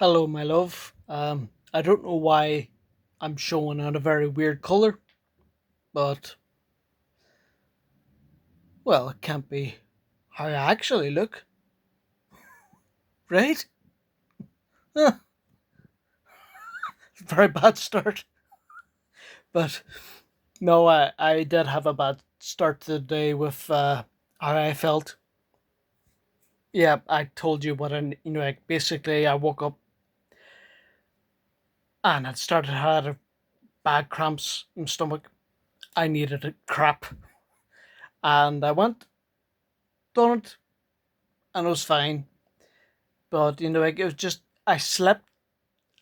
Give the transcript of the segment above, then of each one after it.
Hello, my love. I don't know why I'm showing out a very weird color, but well, it can't be how I actually look, right? Huh, very bad start. But no, I did have a bad start to the day with how I felt. Yeah, I told you what like basically I woke up and I started had a bad cramps in my stomach. I needed a crap, and I went done it, and it was fine. But like it was just I slept.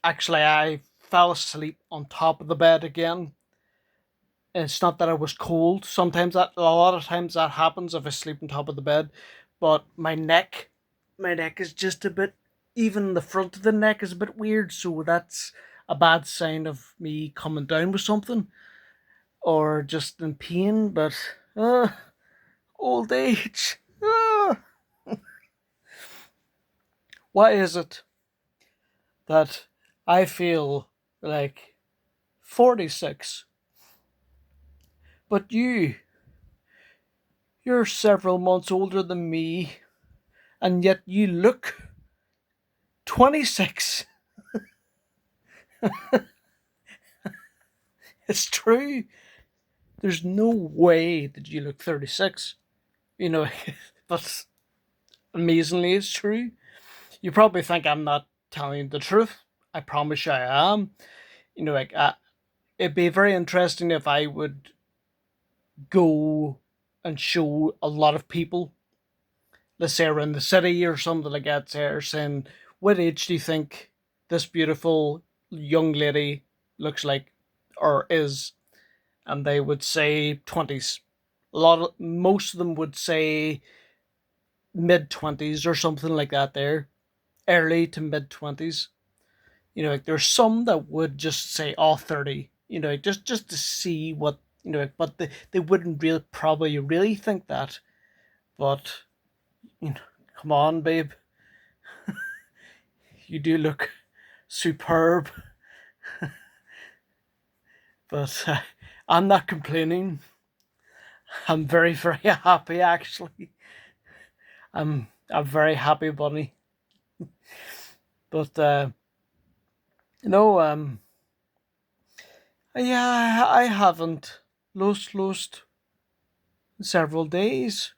Actually, I fell asleep on top of the bed again. And it's not that I was cold. Sometimes a lot of times that happens if I sleep on top of the bed. But my neck is just a bit. Even the front of the neck is a bit weird. So that's a bad sign of me coming down with something or just in pain. But old age. Why is it that I feel like 46, but you're several months older than me, and yet you look 26. It's true. There's no way that you look 36. You know, but amazingly, it's true. You probably think I'm not telling the truth. I promise you I am. Like, it'd be very interesting if I would go and show a lot of people, let's say around the city or something like that, there saying, what age do you think this beautiful young lady looks like or is? And they would say 20s. Most of them would say mid 20s or something like that there, early to mid 20s. Like there's some that would just say, oh, 30, just to see what, but they wouldn't really probably really think that. But, you know, come on, babe, you do look superb. But I'm not complaining. I'm very, very happy actually. I'm very happy bunny. But you know, yeah, I haven't lost in several days.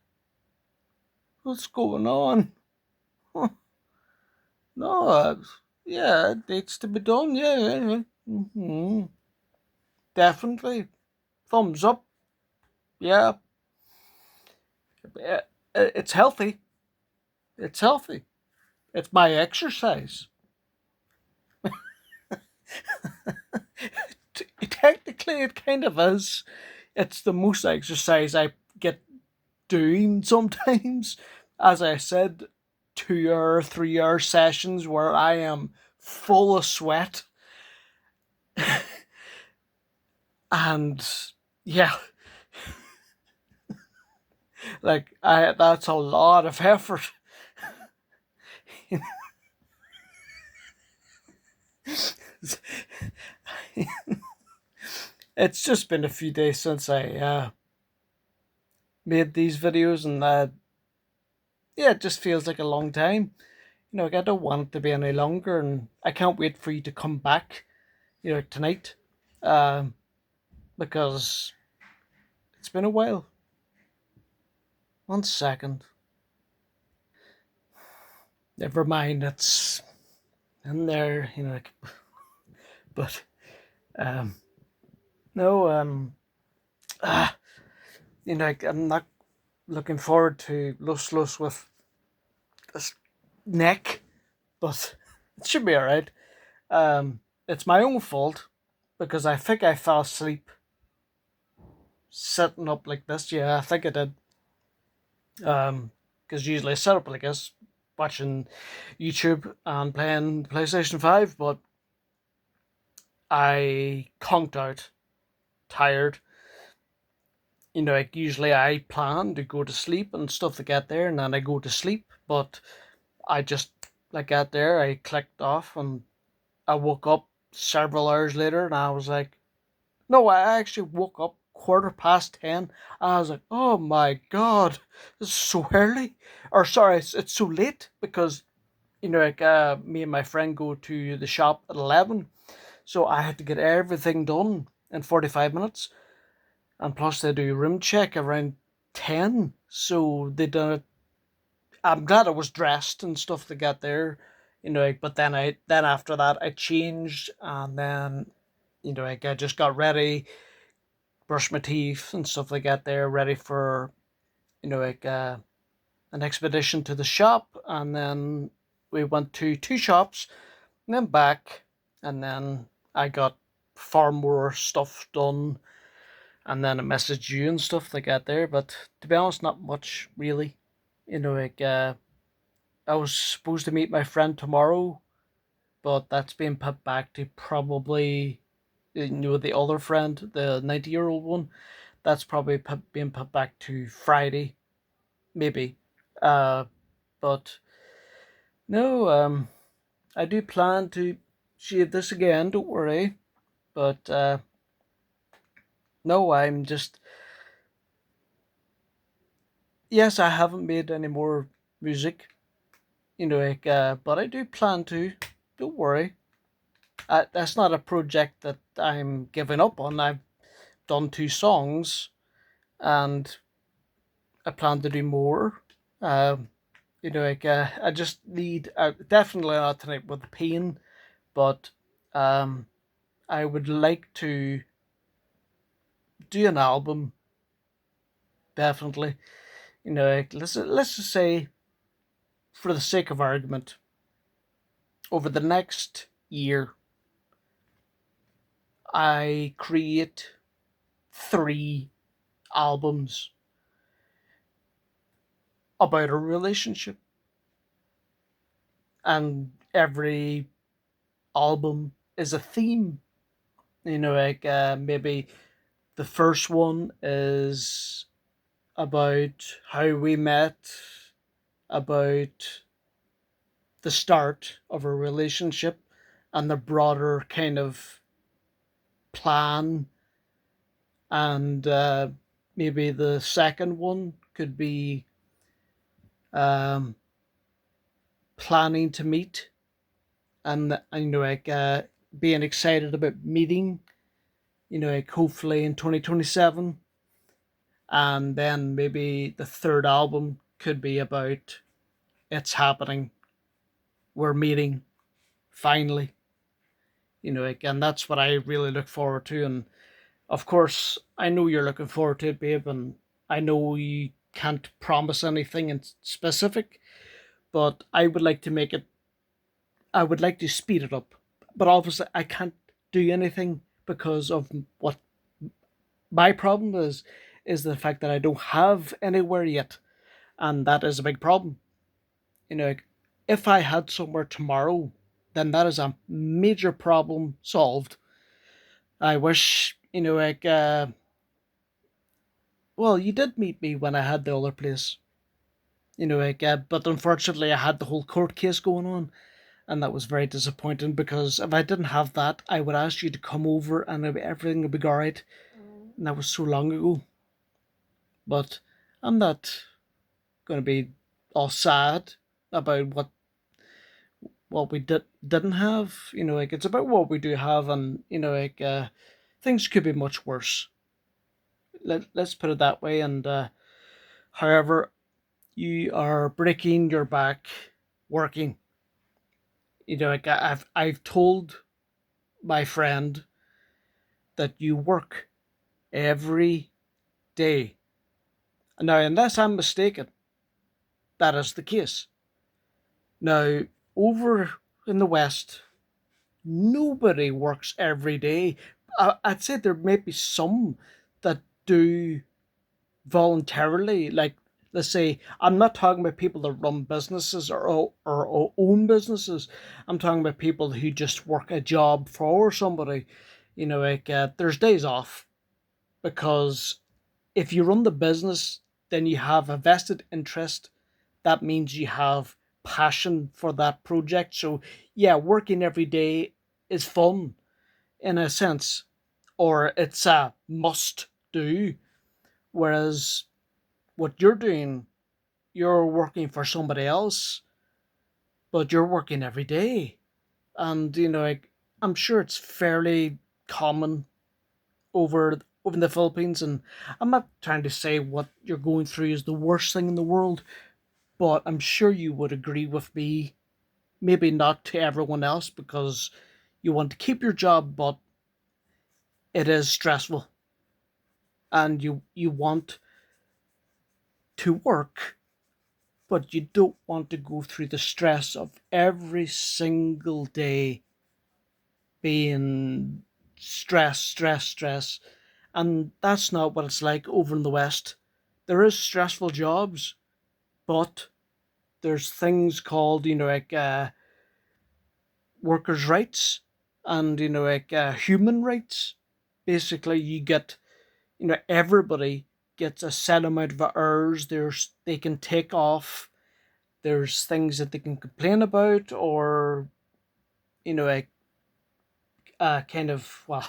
What's going on? Huh, no, yeah, it needs to be done. Yeah, yeah, yeah. Definitely. Thumbs up. Yeah, it's healthy. It's healthy. It's my exercise. Technically, it kind of is. It's the most exercise I get doing sometimes. As I said, 2 or 3 hour sessions where I am full of sweat. And yeah, like that's a lot of effort. It's just been a few days since I made these videos, and yeah, it just feels like a long time. Like I don't want it to be any longer, and I can't wait for you to come back, tonight, um, because it's been a while. 1 second. Never mind, it's in there, but um, no, ah, like, I'm not looking forward to Loslos with this neck, but it should be alright. It's my own fault because I think I fell asleep sitting up like this. Yeah, I think I did. Because usually I set up like this, watching YouTube and playing PlayStation 5, but I conked out, tired. Like usually I plan to go to sleep and stuff to get there, and then I go to sleep, but I just like got there, I clicked off, and I woke up several hours later, and I was like, no, I actually woke up 10:15. I was like, oh my god, this is so early. Or sorry, it's so late because me and my friend go to the shop at 11, so I had to get everything done in 45 minutes, and plus they do room check around 10, so they done it. I'm glad I was dressed and stuff to get there, but then after that I changed, and then I just got ready, brushed my teeth and stuff like that there, ready for you know like uh, an expedition to the shop, and then we went to two shops and then back, and then I got far more stuff done, and then I messaged you and stuff like that there. But to be honest, not much really. I was supposed to meet my friend tomorrow, but that's being put back to probably the other friend, the 90-year-old one. That's probably being put back to Friday, maybe. Uh, but no, I do plan to shave this again. Don't worry. But no, I'm just yes, I haven't made any more music. But I do plan to. Don't worry. That's not a project that I'm giving up on. I've done two songs, and I plan to do more. Um, I just need definitely not tonight with the pain, but um, I would like to do an album. Definitely, let's just say, for the sake of argument, over the next year, I create three albums about a relationship, and every album is a theme. Maybe the first one is about how we met, about the start of a relationship, and the broader kind of plan. And maybe the second one could be um, planning to meet, and being excited about meeting. Hopefully in 2027. And then maybe the third album could be about it's happening, we're meeting finally. Again, that's what I really look forward to. And of course, I know you're looking forward to it, babe, and I know you can't promise anything in specific, but I would like to speed it up. But obviously, I can't do anything because of what my problem is the fact that I don't have anywhere yet, and that is a big problem. Like, if I had somewhere tomorrow, then that is a major problem solved. I wish, well, you did meet me when I had the other place, but unfortunately, I had the whole court case going on, and that was very disappointing because if I didn't have that, I would ask you to come over and everything would be alright. And that was so long ago. But I'm not going to be all sad about what we didn't have. It's about what we do have, and things could be much worse. Let's put it that way. And however, you are breaking your back working. I've told my friend that you work every day. Now, unless I'm mistaken, that is the case. Now, over in the West, nobody works every day. I'd say there may be some that do voluntarily. Like, let's say, I'm not talking about people that run businesses or own businesses. I'm talking about people who just work a job for somebody. There's days off because if you run the business, then you have a vested interest. That means you have passion for that project. So yeah, working every day is fun in a sense, or it's a must do. Whereas what you're doing, you're working for somebody else, but you're working every day. And like, I'm sure it's fairly common over in the Philippines. And I'm not trying to say what you're going through is the worst thing in the world, but I'm sure you would agree with me. Maybe not to everyone else because you want to keep your job, but it is stressful, and you want to work, but you don't want to go through the stress of every single day being stress, stress, stress. And that's not what it's like over in the West. There is stressful jobs, but there's things called, like workers' rights and, like human rights. Basically, you get, everybody gets a set amount of hours. They can take off. There's things that they can complain about, or like kind of, well,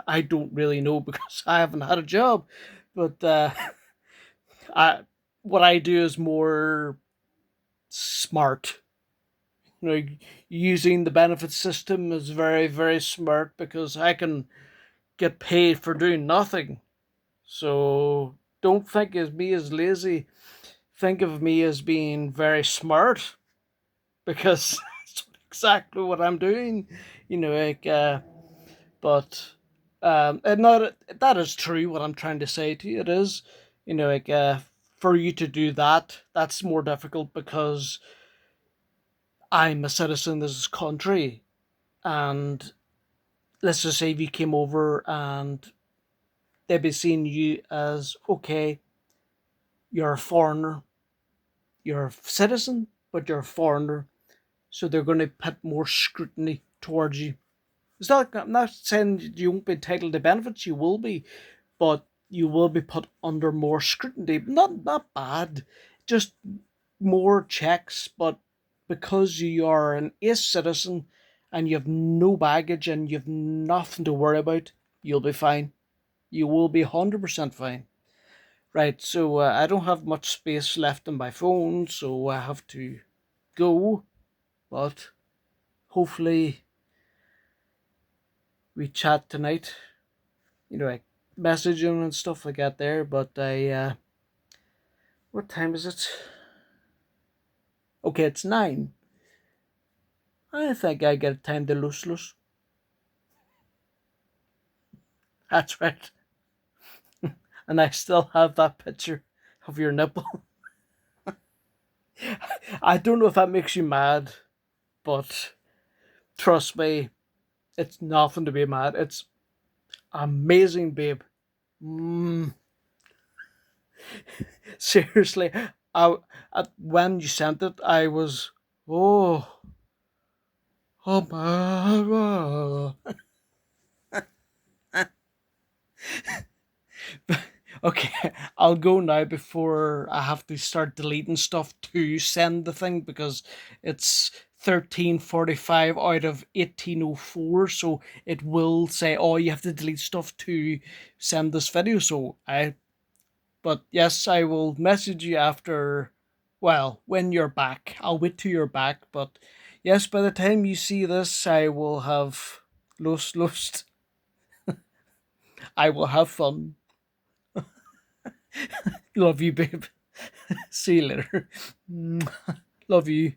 I don't really know because I haven't had a job, but I what I do is more smart. Using the benefit system is very, very smart because I can get paid for doing nothing. So don't think of me as lazy. Think of me as being very smart because that's exactly what I'm doing. Like, but and not that is true. What I'm trying to say to you, it is, like for you to do that, that's more difficult because I'm a citizen of this country, and let's just say if you came over and they'd be seeing you as okay, you're a foreigner, you're a citizen, but you're a foreigner, so they're going to put more scrutiny towards you. It's not. I'm not saying you won't be entitled to benefits. You will be, but you will be put under more scrutiny. Not bad, just more checks. But because you are an ace citizen and you have no baggage and you have nothing to worry about, you'll be fine. You will be 100% fine. Right, so I don't have much space left on my phone, so I have to go. But hopefully, we chat tonight. I message him and stuff like that there. But what time is it? Okay, it's 9. I think I get time to Loslos. That's right. And I still have that picture of your nipple. I don't know if that makes you mad, but trust me, it's nothing to be mad. It's amazing, babe. Mm, seriously, I, when you sent it, I was, oh, oh my. Okay, I'll go now before I have to start deleting stuff to send the thing because it's 13:45 out of 18:04, so it will say, "Oh, you have to delete stuff to send this video." But yes, I will message you after. Well, when you're back, I'll wait till you're back. But yes, by the time you see this, I will have lost. I will have fun. Love you, babe. See you later. Love you.